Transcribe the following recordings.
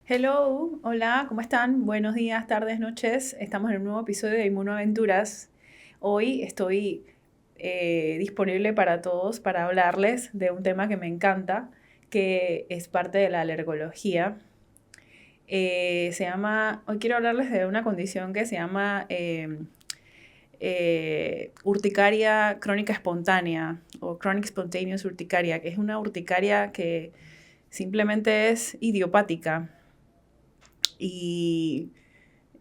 Hello, hola, ¿cómo están? Buenos días, tardes, noches. Estamos en un nuevo episodio de Inmunoaventuras. Hoy estoy disponible para todos para hablarles de un tema que me encanta, que es parte de la alergología. Hoy quiero hablarles de una condición que se llama urticaria crónica espontánea o chronic spontaneous urticaria, que es una urticaria que simplemente es idiopática y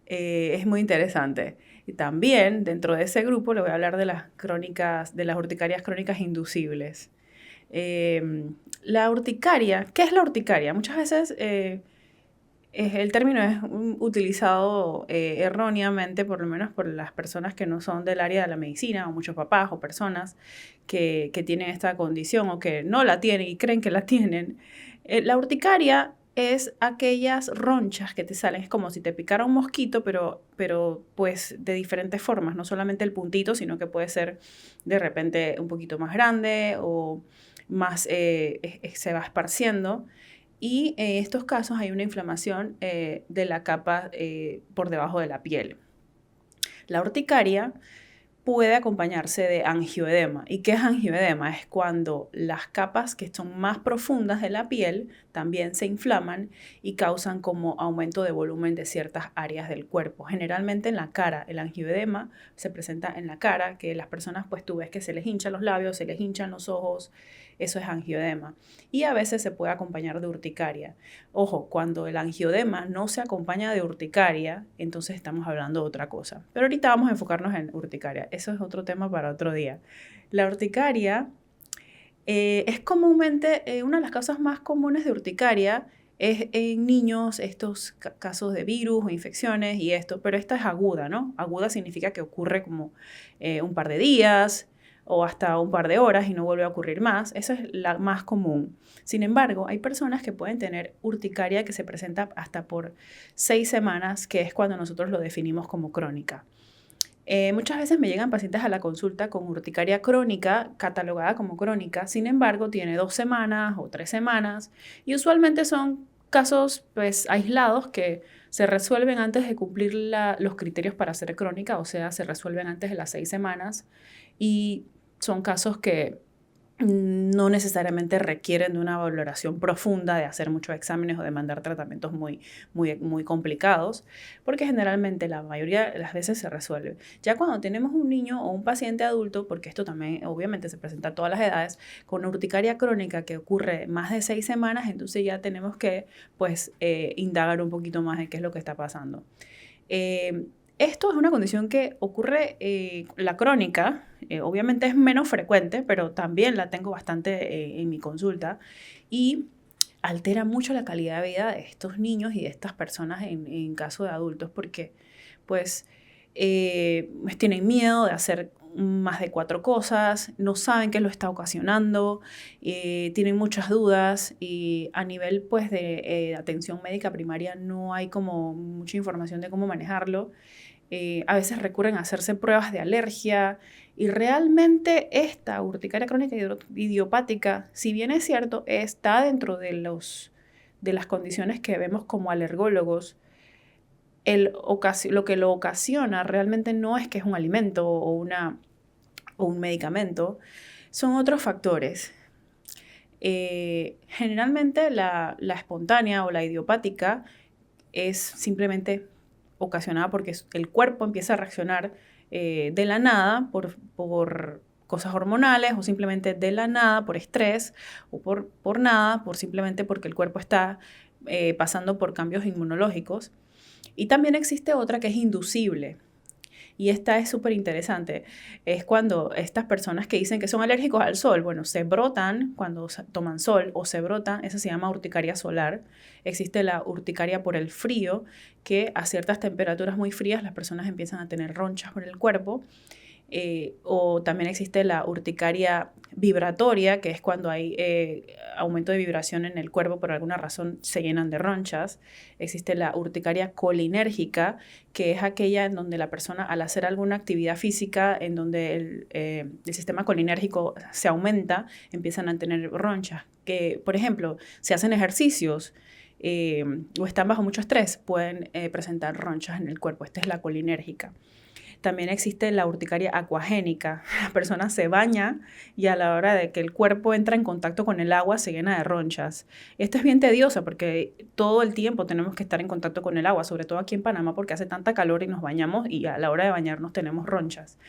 es muy interesante. Y también dentro de ese grupo le voy a hablar de las crónicas, de las urticarias crónicas inducibles. La urticaria, ¿qué es la urticaria? Muchas veces el término es utilizado erróneamente, por lo menos por las personas que no son del área de la medicina, o muchos papás o personas que tienen esta condición o que no la tienen y creen que la tienen. La urticaria es aquellas ronchas que te salen, es como si te picara un mosquito, pero pues de diferentes formas, no solamente el puntito, sino que puede ser de repente un poquito más grande o más se va esparciendo. Y en estos casos hay una inflamación de la capa por debajo de la piel. La urticaria puede acompañarse de angioedema. ¿Y qué es angioedema? Es cuando las capas que son más profundas de la piel también se inflaman y causan como aumento de volumen de ciertas áreas del cuerpo. Generalmente en la cara. El angioedema se presenta en la cara, que las personas pues tú ves que se les hinchan los labios, se les hinchan los ojos. Eso es angioedema. Y a veces se puede acompañar de urticaria. Ojo, cuando el angioedema no se acompaña de urticaria, entonces estamos hablando de otra cosa. Pero ahorita vamos a enfocarnos en urticaria. Eso es otro tema para otro día. La urticaria es comúnmente, una de las causas más comunes de urticaria es en niños, estos casos de virus o infecciones y esto, pero esta es aguda, ¿no? Aguda significa que ocurre como un par de días o hasta un par de horas y no vuelve a ocurrir más. Esa es la más común. Sin embargo, hay personas que pueden tener urticaria que se presenta hasta por 6 semanas, que es cuando nosotros lo definimos como crónica. Muchas veces me llegan pacientes a la consulta con urticaria crónica, catalogada como crónica, sin embargo tiene 2 semanas o 3 semanas y usualmente son casos pues aislados que se resuelven antes de cumplir los criterios para ser crónica, o sea, se resuelven antes de las 6 semanas y son casos que no necesariamente requieren de una valoración profunda, de hacer muchos exámenes o de mandar tratamientos muy complicados, porque generalmente la mayoría de las veces se resuelve. Ya cuando tenemos un niño o un paciente adulto, porque esto también obviamente se presenta a todas las edades, con urticaria crónica que ocurre más de 6 semanas, entonces ya tenemos que pues indagar un poquito más en qué es lo que está pasando. Esto es una condición que ocurre, la crónica, obviamente es menos frecuente, pero también la tengo bastante en mi consulta y altera mucho la calidad de vida de estos niños y de estas personas en caso de adultos porque pues tienen miedo de hacer más de 4 cosas, no saben qué lo está ocasionando, tienen muchas dudas y a nivel pues de atención médica primaria no hay como mucha información de cómo manejarlo. A veces recurren a hacerse pruebas de alergia y realmente esta urticaria crónica idiopática, si bien es cierto, está dentro de las condiciones que vemos como alergólogos. Lo que lo ocasiona realmente no es que es un alimento o un medicamento, son otros factores. Generalmente la espontánea o la idiopática es simplemente ocasionada porque el cuerpo empieza a reaccionar de la nada por cosas hormonales o simplemente de la nada por estrés o por nada, simplemente porque el cuerpo está pasando por cambios inmunológicos. Y también existe otra que es inducible. Y esta es súper interesante. Es cuando estas personas que dicen que son alérgicos al sol, bueno, se brotan cuando toman sol o se brotan, eso se llama urticaria solar. Existe la urticaria por el frío, que a ciertas temperaturas muy frías las personas empiezan a tener ronchas por el cuerpo. O también existe la urticaria vibratoria, que es cuando hay aumento de vibración en el cuerpo, por alguna razón se llenan de ronchas. Existe la urticaria colinérgica, que es aquella en donde la persona al hacer alguna actividad física, en donde el sistema colinérgico se aumenta, empiezan a tener ronchas. Que, por ejemplo, se hacen ejercicios o están bajo mucho estrés, pueden presentar ronchas en el cuerpo. Esta es la colinérgica. También existe la urticaria acuagénica. La persona se baña y a la hora de que el cuerpo entra en contacto con el agua se llena de ronchas. Esto es bien tedioso porque todo el tiempo tenemos que estar en contacto con el agua, sobre todo aquí en Panamá porque hace tanta calor y nos bañamos y a la hora de bañarnos tenemos ronchas.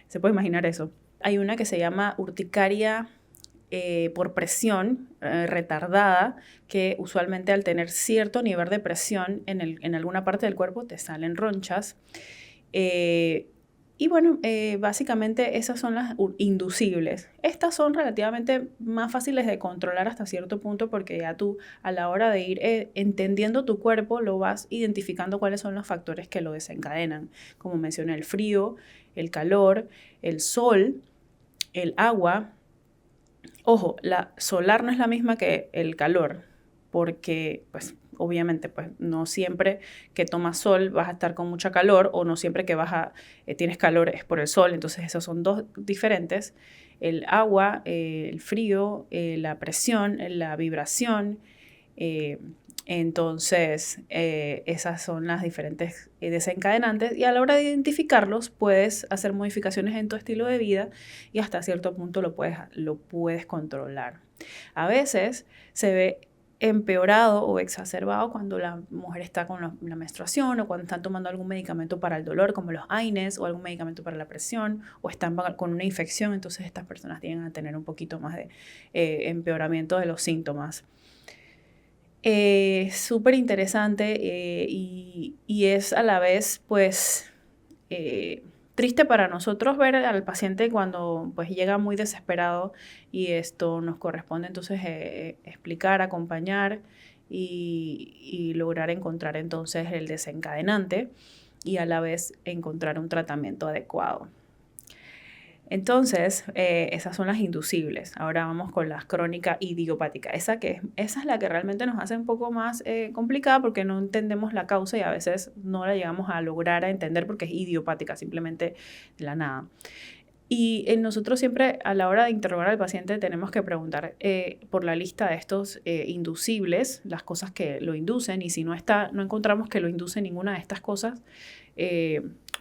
¿Se puede imaginar eso? Hay una que se llama urticaria por presión retardada, que usualmente al tener cierto nivel de presión en alguna parte del cuerpo te salen ronchas. Y bueno, básicamente esas son las inducibles. Estas son relativamente más fáciles de controlar hasta cierto punto porque ya tú a la hora de ir entendiendo tu cuerpo lo vas identificando cuáles son los factores que lo desencadenan. Como mencioné, el frío, el calor, el sol, el agua. Ojo, la solar no es la misma que el calor porque pues obviamente pues no siempre que tomas sol vas a estar con mucha calor o no siempre que tienes calor es por el sol, entonces esos son dos diferentes. El agua, el frío, la presión, la vibración, entonces esas son las diferentes desencadenantes y a la hora de identificarlos puedes hacer modificaciones en tu estilo de vida y hasta cierto punto lo puedes controlar. A veces se ve empeorado o exacerbado cuando la mujer está con la menstruación o cuando están tomando algún medicamento para el dolor como los AINES o algún medicamento para la presión o están con una infección, entonces estas personas tienden a tener un poquito más de empeoramiento de los síntomas. Súper interesante y es a la vez pues triste para nosotros ver al paciente cuando pues llega muy desesperado y esto nos corresponde entonces explicar, acompañar y lograr encontrar entonces el desencadenante y a la vez encontrar un tratamiento adecuado. Entonces, esas son las inducibles. Ahora vamos con las crónicas idiopáticas. Esa es la que realmente nos hace un poco más complicada porque no entendemos la causa y a veces no la llegamos a lograr a entender porque es idiopática, simplemente de la nada. Y nosotros siempre a la hora de interrogar al paciente tenemos que preguntar por la lista de estos inducibles, las cosas que lo inducen, y si no encontramos que lo induce ninguna de estas cosas,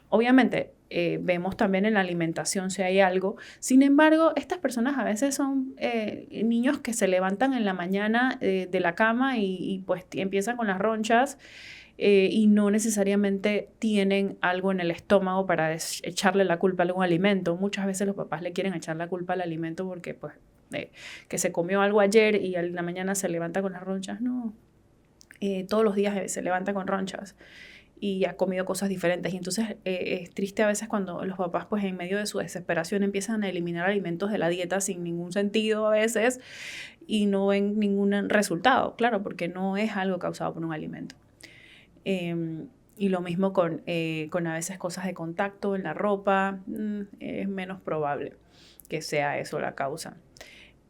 obviamente vemos también en la alimentación si hay algo. Sin embargo, estas personas a veces son niños que se levantan en la mañana de la cama y pues empiezan con las ronchas y no necesariamente tienen algo en el estómago para echarle la culpa a algún alimento. Muchas veces los papás le quieren echar la culpa al alimento porque pues que se comió algo ayer y en la mañana se levanta con las ronchas. No, todos los días se levanta con ronchas y ha comido cosas diferentes. Y entonces es triste a veces cuando los papás, pues en medio de su desesperación, empiezan a eliminar alimentos de la dieta sin ningún sentido a veces y no ven ningún resultado, claro, porque no es algo causado por un alimento. Y lo mismo con a veces cosas de contacto en la ropa, es menos probable que sea eso la causa.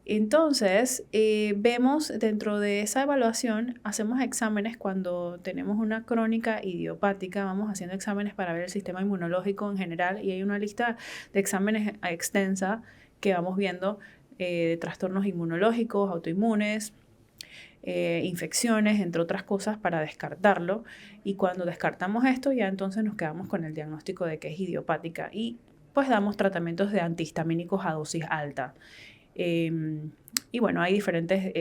Entonces, vemos dentro de esa evaluación, hacemos exámenes cuando tenemos una crónica idiopática, vamos haciendo exámenes para ver el sistema inmunológico en general y hay una lista de exámenes extensa que vamos viendo de trastornos inmunológicos, autoinmunes, infecciones, entre otras cosas, para descartarlo. Y cuando descartamos esto, ya entonces nos quedamos con el diagnóstico de que es idiopática y pues damos tratamientos de antihistamínicos a dosis alta. Y bueno, hay diferentes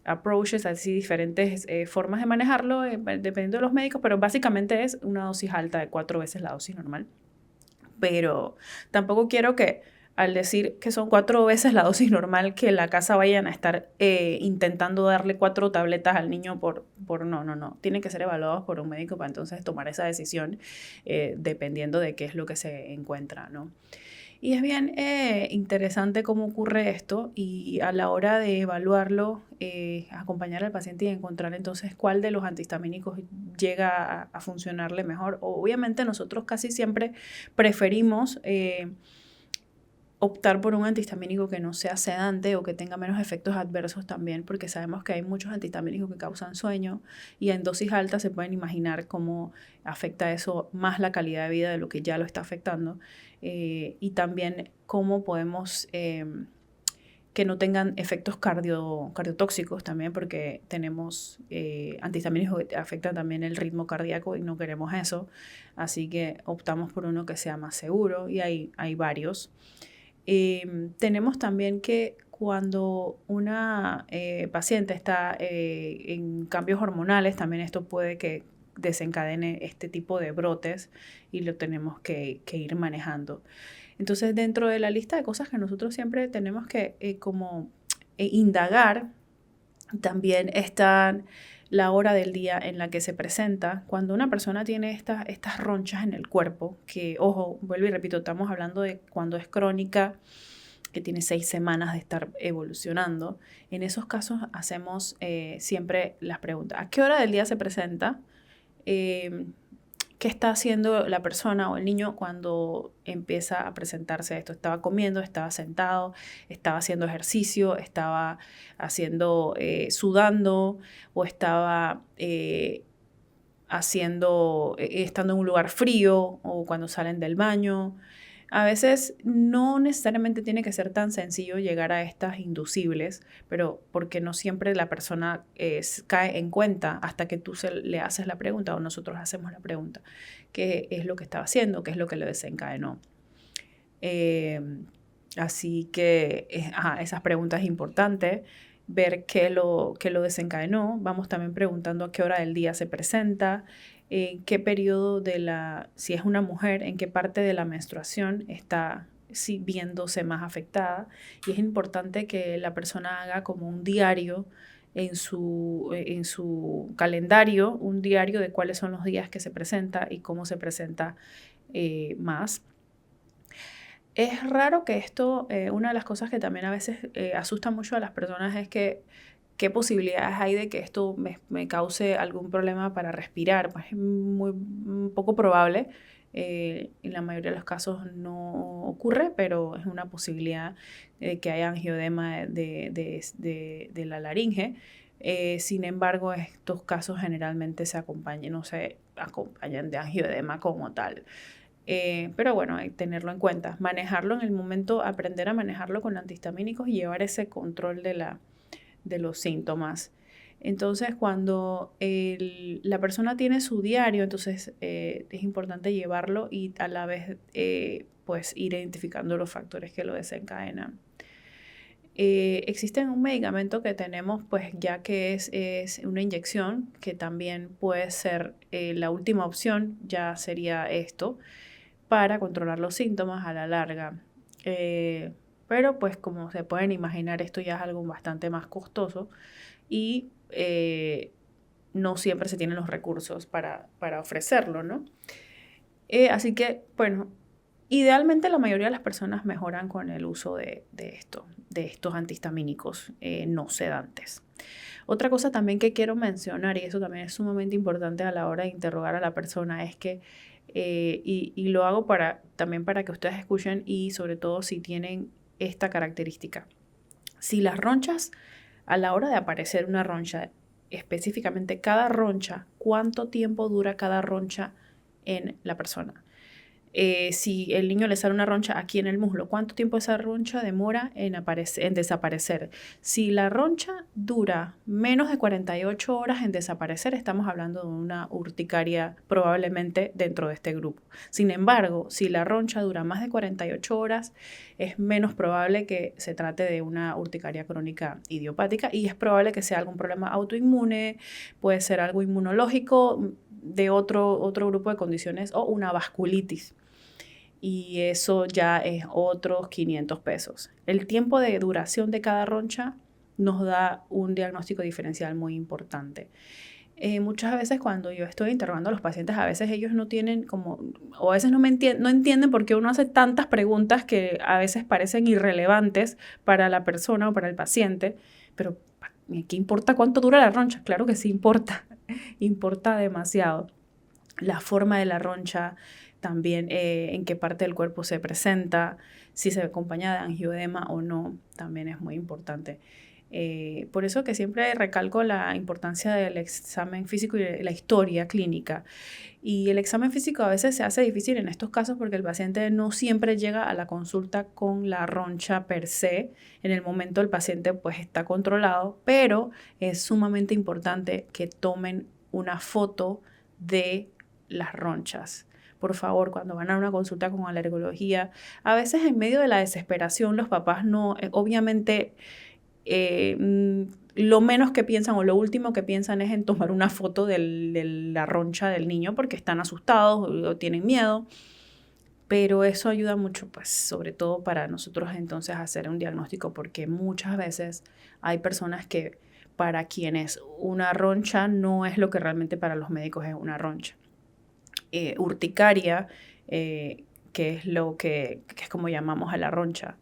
approaches, así diferentes formas de manejarlo, dependiendo de los médicos, pero básicamente es una dosis alta de 4 veces la dosis normal. Pero tampoco quiero que al decir que son 4 veces la dosis normal, que en la casa vayan a estar intentando darle 4 tabletas al niño por no. Tienen que ser evaluados por un médico para entonces tomar esa decisión dependiendo de qué es lo que se encuentra, ¿no? Y es bien interesante cómo ocurre esto y a la hora de evaluarlo, acompañar al paciente y encontrar entonces cuál de los antihistamínicos llega a funcionarle mejor. Obviamente nosotros casi siempre preferimos optar por un antihistamínico que no sea sedante o que tenga menos efectos adversos también, porque sabemos que hay muchos antihistamínicos que causan sueño y en dosis altas se pueden imaginar cómo afecta eso más la calidad de vida de lo que ya lo está afectando y también cómo podemos que no tengan efectos cardiotóxicos también, porque tenemos antihistamínicos que afectan también el ritmo cardíaco y no queremos eso. Así que optamos por uno que sea más seguro y hay varios. Tenemos también que cuando una paciente está en cambios hormonales, también esto puede que desencadene este tipo de brotes y lo tenemos que ir manejando. Entonces, dentro de la lista de cosas que nosotros siempre tenemos que indagar, también está la hora del día en la que se presenta. Cuando una persona tiene estas ronchas en el cuerpo, que, ojo, vuelvo y repito, estamos hablando de cuando es crónica, que tiene 6 semanas de estar evolucionando. En esos casos hacemos siempre las preguntas: ¿a qué hora del día se presenta? ¿Qué está haciendo la persona o el niño cuando empieza a presentarse esto? ¿Estaba comiendo? ¿Estaba sentado? ¿Estaba haciendo ejercicio? ¿Estaba sudando? ¿O estaba estando en un lugar frío? ¿O cuando salen del baño? A veces no necesariamente tiene que ser tan sencillo llegar a estas inducibles, pero porque no siempre la persona cae en cuenta hasta que tú le haces la pregunta o nosotros hacemos la pregunta. ¿Qué es lo que estaba haciendo? ¿Qué es lo que le desencadenó? Así que esas preguntas es importante, ver qué lo desencadenó. Vamos también preguntando a qué hora del día se presenta, en qué periodo si es una mujer, en qué parte de la menstruación está viéndose más afectada. Y es importante que la persona haga como un diario en su calendario, un diario de cuáles son los días que se presenta y cómo se presenta más. Es raro que esto, una de las cosas que también a veces asusta mucho a las personas es que qué posibilidades hay de que esto me cause algún problema para respirar. Pues es muy poco probable. En la mayoría de los casos no ocurre, pero es una posibilidad que haya angioedema de la laringe. Sin embargo, estos casos generalmente no se acompañan de angioedema como tal. Pero bueno, hay que tenerlo en cuenta. Manejarlo en el momento, aprender a manejarlo con antihistamínicos y llevar ese control de los síntomas. Entonces, cuando la persona tiene su diario, entonces es importante llevarlo y a la vez pues ir identificando los factores que lo desencadenan. Existe un medicamento que tenemos, pues ya que es una inyección, que también puede ser la última opción, ya sería esto, para controlar los síntomas a la larga. Pero pues como se pueden imaginar, esto ya es algo bastante más costoso y no siempre se tienen los recursos para ofrecerlo, ¿no? Así que, bueno, idealmente la mayoría de las personas mejoran con el uso de estos antihistamínicos no sedantes. Otra cosa también que quiero mencionar, y eso también es sumamente importante a la hora de interrogar a la persona, es que, y lo hago también para que ustedes escuchen y sobre todo si tienen esta característica. Si las ronchas, a la hora de aparecer una roncha, específicamente cada roncha, ¿cuánto tiempo dura cada roncha en la persona? Si el niño le sale una roncha aquí en el muslo, ¿cuánto tiempo esa roncha demora en desaparecer? Si la roncha dura menos de 48 horas en desaparecer, estamos hablando de una urticaria probablemente dentro de este grupo. Sin embargo, si la roncha dura más de 48 horas, es menos probable que se trate de una urticaria crónica idiopática y es probable que sea algún problema autoinmune, puede ser algo inmunológico de otro grupo de condiciones o una vasculitis. Y eso ya es otros 500 pesos. El tiempo de duración de cada roncha nos da un diagnóstico diferencial muy importante. Muchas veces cuando yo estoy interrogando a los pacientes, a veces ellos no tienen o a veces no entienden por qué uno hace tantas preguntas que a veces parecen irrelevantes para la persona o para el paciente, pero ¿qué importa cuánto dura la roncha? Claro que sí importa, importa demasiado. La forma de la roncha, también en qué parte del cuerpo se presenta, si se acompaña de angioedema o no, también es muy importante. Por eso que siempre recalco la importancia del examen físico y la historia clínica. Y el examen físico a veces se hace difícil en estos casos porque el paciente no siempre llega a la consulta con la roncha per se. En el momento el paciente pues está controlado, pero es sumamente importante que tomen una foto de las ronchas. Por favor, cuando van a una consulta con alergología, a veces en medio de la desesperación los papás no, obviamente lo menos que piensan o lo último que piensan es en tomar una foto de la roncha del niño porque están asustados o tienen miedo, pero eso ayuda mucho, pues, sobre todo para nosotros entonces hacer un diagnóstico, porque muchas veces hay personas que para quienes una roncha no es lo que realmente para los médicos es una roncha. Urticaria, que es lo que es como llamamos a la roncha.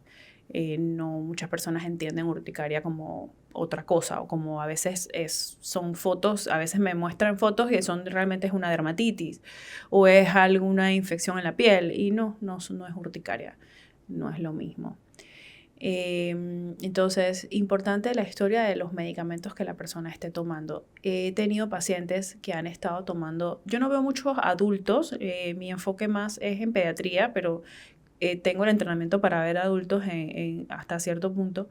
No muchas personas entienden urticaria como otra cosa o como a veces son fotos, a veces me muestran fotos y realmente es una dermatitis o es alguna infección en la piel y no es urticaria, no es lo mismo. Entonces, importante la historia de los medicamentos que la persona esté tomando. He tenido pacientes que han estado tomando, yo no veo muchos adultos, mi enfoque más es en pediatría, pero tengo el entrenamiento para ver adultos hasta cierto punto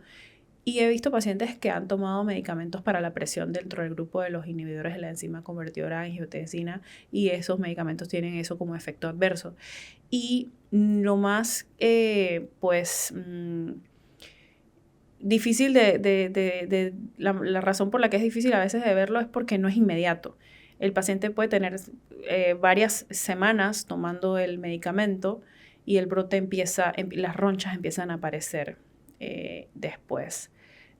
y he visto pacientes que han tomado medicamentos para la presión dentro del grupo de los inhibidores de la enzima convertidora a angiotensina y esos medicamentos tienen eso como efecto adverso. Y lo más, difícil la razón por la que es difícil a veces de verlo es porque no es inmediato. El paciente puede tener varias semanas tomando el medicamento y el brote las ronchas empiezan a aparecer después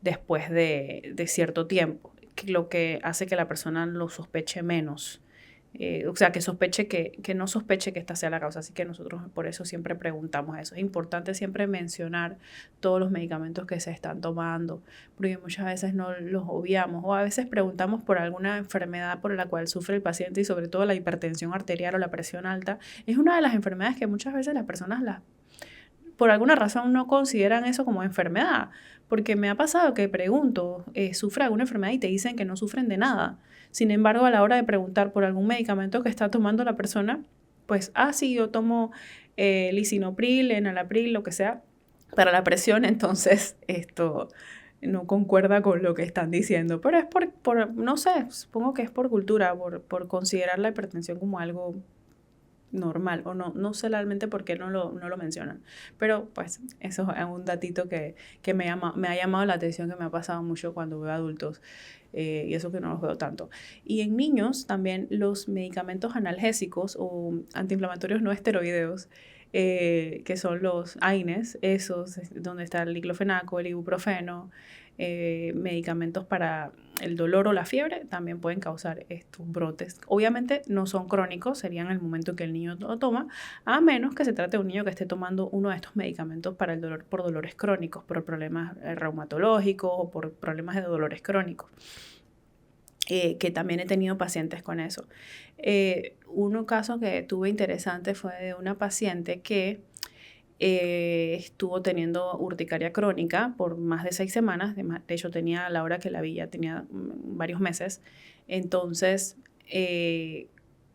de cierto tiempo, lo que hace que la persona lo sospeche menos. O sea, que no sospeche que esta sea la causa. Así que nosotros por eso siempre preguntamos eso. Es importante siempre mencionar todos los medicamentos que se están tomando, porque muchas veces no los obviamos o a veces preguntamos por alguna enfermedad por la cual sufre el paciente y sobre todo la hipertensión arterial o la presión alta. Es una de las enfermedades que muchas veces las personas por alguna razón no consideran eso como enfermedad, porque me ha pasado que pregunto, ¿sufre alguna enfermedad? Y te dicen que no sufren de nada. Sin embargo, a la hora de preguntar por algún medicamento que está tomando la persona, pues, sí, yo tomo lisinopril, enalapril, lo que sea, para la presión, entonces esto no concuerda con lo que están diciendo. Pero es no sé, supongo que es por cultura, por considerar la hipertensión como algo normal, o no sé realmente por qué no lo mencionan, pero pues eso es un datito que me ha llamado la atención, que me ha pasado mucho cuando veo adultos, y eso que no los veo tanto. Y en niños también los medicamentos analgésicos o antiinflamatorios no esteroideos, que son los AINES, esos donde está el diclofenaco, el ibuprofeno, medicamentos para el dolor o la fiebre, también pueden causar estos brotes. Obviamente no son crónicos, serían en el momento que el niño lo toma, a menos que se trate de un niño que esté tomando uno de estos medicamentos para el dolor por dolores crónicos, por problemas reumatológicos o por problemas de dolores crónicos. Que también he tenido pacientes con eso. Un caso que tuve interesante fue de una paciente que estuvo teniendo urticaria crónica por más de 6 semanas, de hecho tenía, a la hora que la vi ya tenía varios meses, entonces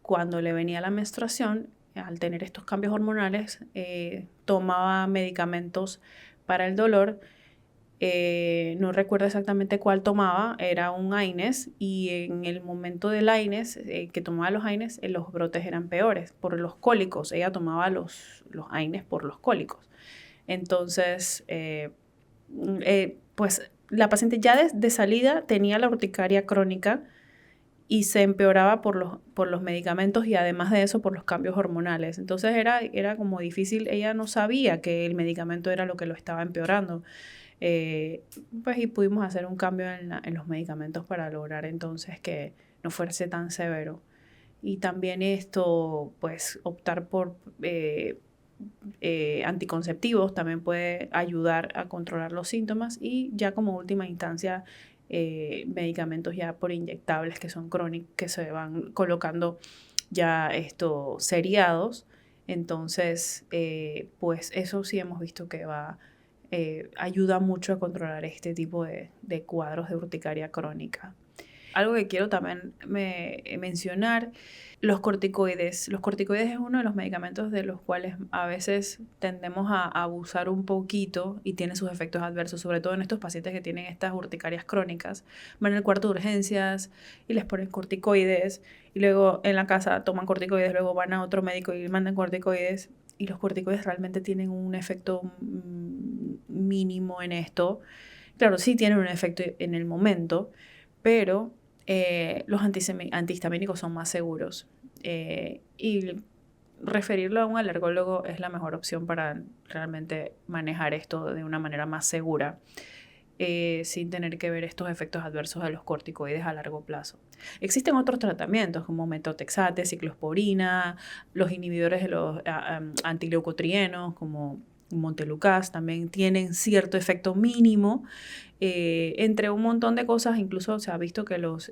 cuando le venía la menstruación, al tener estos cambios hormonales, tomaba medicamentos para el dolor. No recuerdo exactamente cuál tomaba, era un AINES y en el momento del AINES, que tomaba los AINES, los brotes eran peores por los cólicos. Ella tomaba los AINES por los cólicos. Entonces, pues la paciente ya de salida tenía la urticaria crónica y se empeoraba por los medicamentos y además de eso por los cambios hormonales. Entonces era como difícil, ella no sabía que el medicamento era lo que lo estaba empeorando. Pues y pudimos hacer un cambio en los medicamentos para lograr entonces que no fuese tan severo. Y también esto, pues optar por anticonceptivos también puede ayudar a controlar los síntomas y ya como última instancia medicamentos ya por inyectables que son crónicos, que se van colocando ya seriados. Entonces, pues eso sí hemos visto que va ayuda mucho a controlar este tipo de cuadros de urticaria crónica. Algo que quiero también mencionar, los corticoides. Los corticoides es uno de los medicamentos de los cuales a veces tendemos a abusar un poquito y tiene sus efectos adversos, sobre todo en estos pacientes que tienen estas urticarias crónicas. Van al cuarto de urgencias y les ponen corticoides y luego en la casa toman corticoides, luego van a otro médico y mandan corticoides. Y los corticoides realmente tienen un efecto mínimo en esto. Claro, sí tienen un efecto en el momento, pero los antihistamínicos son más seguros. Y referirlo a un alergólogo es la mejor opción para realmente manejar esto de una manera más segura, sin tener que ver estos efectos adversos de los corticoides a largo plazo. Existen otros tratamientos como metotrexate, ciclosporina, los inhibidores de los antileucotrienos como Montelukast también tienen cierto efecto mínimo, entre un montón de cosas. Incluso se ha visto que los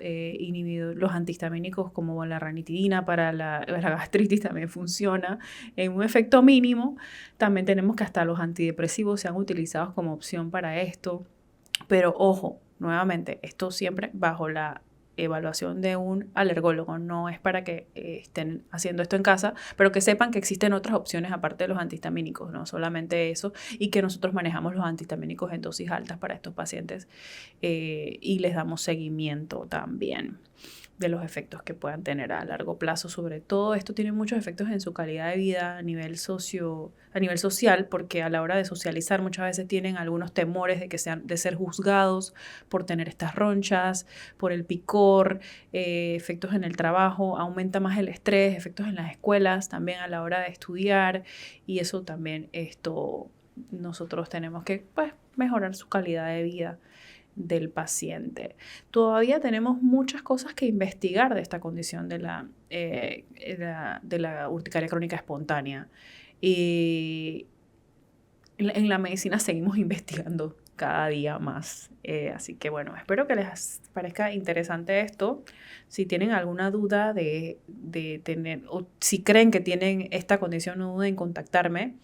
antihistamínicos como la ranitidina para la gastritis también funciona en un efecto mínimo. También tenemos que hasta los antidepresivos se han utilizado como opción para esto. Pero ojo, nuevamente, esto siempre bajo la evaluación de un alergólogo. No es para que estén haciendo esto en casa, pero que sepan que existen otras opciones aparte de los antihistamínicos, no solamente eso, y que nosotros manejamos los antihistamínicos en dosis altas para estos pacientes, y les damos seguimiento también de los efectos que puedan tener a largo plazo. Sobre todo esto tiene muchos efectos en su calidad de vida a nivel social, porque a la hora de socializar muchas veces tienen algunos temores de ser juzgados por tener estas ronchas, por el picor, efectos en el trabajo, aumenta más el estrés, efectos en las escuelas también a la hora de estudiar, y eso también nosotros tenemos que mejorar su calidad de vida del paciente. Todavía tenemos muchas cosas que investigar de esta condición de la urticaria crónica espontánea. Y en la medicina seguimos investigando cada día más. Así que bueno, espero que les parezca interesante esto. Si tienen alguna duda de tener, o si creen que tienen esta condición, no duden en contactarme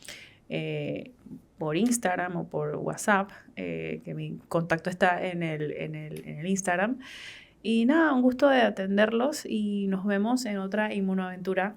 por Instagram o por WhatsApp, que mi contacto está en el Instagram. Y nada, un gusto de atenderlos y nos vemos en otra inmunoaventura